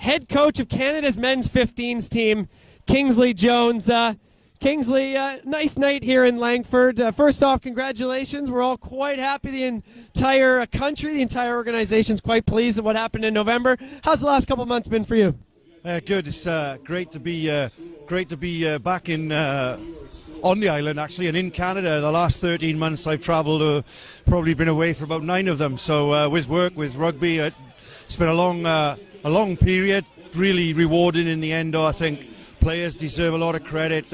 head coach of Canada's men's 15s team, Kingsley Jones. Kingsley, nice night here in Langford. First off, congratulations. We're all quite happy. The entire country, the entire organization's quite pleased with what happened in November. How's the last couple of months been for you? Good. It's great to be back in on the island, actually, and in Canada. The last 13 months I've travelled, probably been away for about 9 of them. So with work, with rugby, it's been a long period. Really rewarding in the end, though. I think players deserve a lot of credit.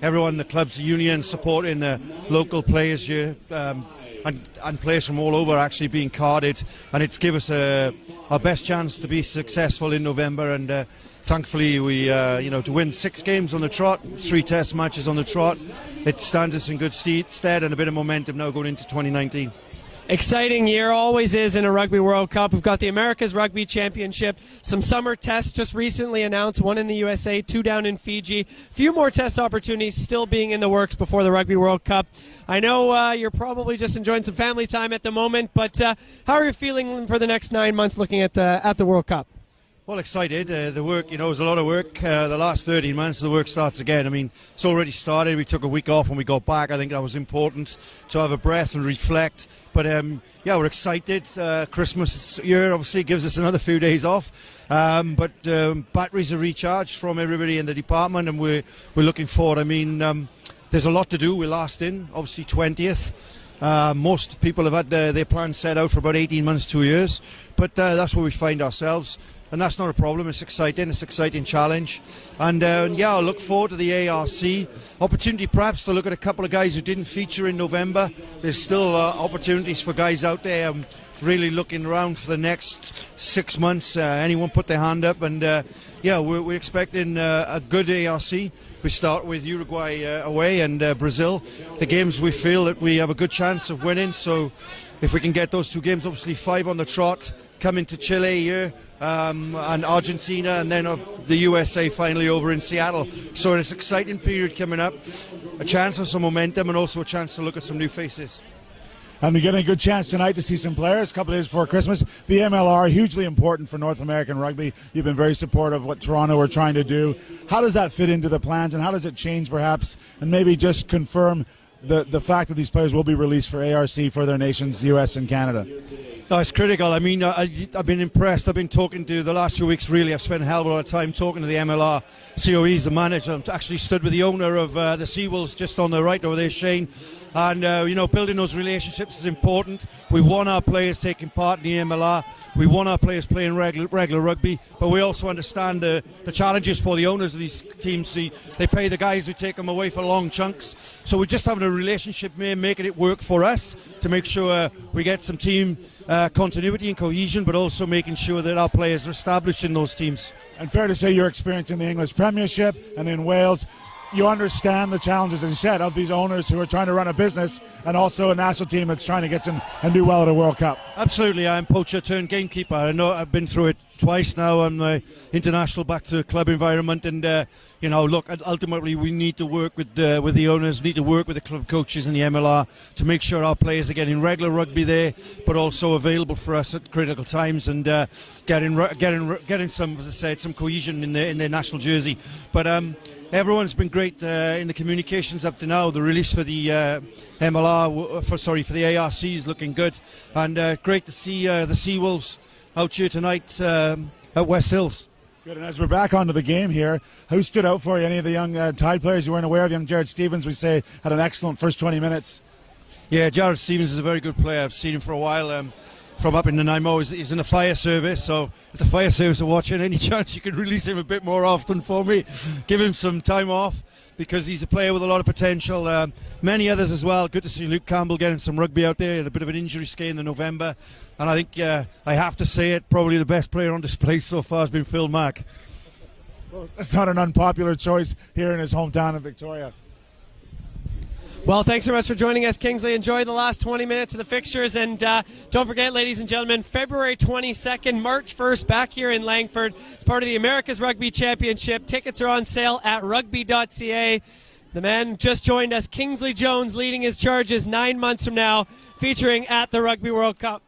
Everyone, the clubs, the union, supporting the local players here, and players from all over actually being carded, and it's given us our best chance to be successful in November. And thankfully, we to win 6 games on the trot, 3 test matches on the trot, it stands us in good stead and a bit of momentum now going into 2019. Exciting year, always is in a Rugby World Cup. We've got the America's Rugby Championship, some summer tests just recently announced, 1 in the USA, 2 down in Fiji. A few more test opportunities still being in the works before the Rugby World Cup. I know you're probably just enjoying some family time at the moment, but how are you feeling for the next 9 months looking at the World Cup? Well, excited. The work, it was a lot of work. The last 13 months, the work starts again. I mean, it's already started. We took a week off when we got back. I think that was important to have a breath and reflect. But, we're excited. Christmas year obviously gives us another few days off. But batteries are recharged from everybody in the department, and we're looking forward. I mean, there's a lot to do. We're last in, obviously 20th. Most people have had their plans set out for about 18 months, 2 years. But that's where we find ourselves. And that's not a problem. It's exciting. It's an exciting challenge. And I'll look forward to the ARC. Opportunity perhaps to look at a couple of guys who didn't feature in November. There's still opportunities for guys out there. I'm really looking around for the next 6 months. Anyone put their hand up. And we're expecting a good ARC. We start with Uruguay away and Brazil. The games we feel that we have a good chance of winning. So if we can get those 2 games, obviously 5 on the trot, coming to Chile here, and Argentina, and then the USA finally over in Seattle. So it's an exciting period coming up, a chance for some momentum and also a chance to look at some new faces. And we're getting a good chance tonight to see some players a couple of days before Christmas. The MLR, hugely important for North American rugby. You've been very supportive of what Toronto are trying to do. How does that fit into the plans, and how does it change perhaps, and maybe just confirm the fact that these players will be released for ARC for their nations, US and Canada? No, it's critical. I mean, I've been impressed. I've been talking to the last 2 weeks, really. I've spent a hell of a lot of time talking to the MLR. COE's the manager. I've actually stood with the owner of the Seawolves just on the right over there, Shane. And, building those relationships is important. We want our players taking part in the MLR. We want our players playing regular rugby. But we also understand the challenges for the owners of these teams. They pay the guys who take them away for long chunks. So we're just having a relationship here, making it work for us to make sure we get some team continuity and cohesion, but also making sure that our players are established in those teams. And fair to say your experience in the English Premiership and in Wales, you understand the challenges, as you said, of these owners who are trying to run a business and also a national team that's trying to get them and do well at a World Cup. Absolutely. I'm poacher turned gamekeeper. I know I've been through it twice now. I'm international back to club environment, and look, ultimately we need to work with the owners, we need to work with the club coaches and the MLR to make sure our players are getting regular rugby there, but also available for us at critical times, and getting some, as I said, some cohesion in their national jersey. But everyone's been great in the communications up to now. The release for the for the ARC is looking good, and great to see the Seawolves out here tonight at West Hills. Good, and as we're back onto the game here, who stood out for you? Any of the young Tide players you weren't aware of? Young Jared Stevens, we say, had an excellent first 20 minutes. Yeah, Jared Stevens is a very good player. I've seen him for a while. From up in Nanaimo, he's in the fire service, so if the fire service are watching, any chance you could release him a bit more often for me, give him some time off, because he's a player with a lot of potential. Many others as well. Good to see Luke Campbell getting some rugby out there. He had a bit of an injury scare in November, and I think I have to say it, probably the best player on display so far has been Phil Mack. Well, that's not an unpopular choice here in his hometown of Victoria. Well, thanks so much for joining us, Kingsley. Enjoy the last 20 minutes of the fixtures. And don't forget, ladies and gentlemen, February 22nd, March 1st, back here in Langford. It's part of the America's Rugby Championship. Tickets are on sale at rugby.ca. The man just joined us, Kingsley Jones, leading his charges 9 months from now, featuring at the Rugby World Cup.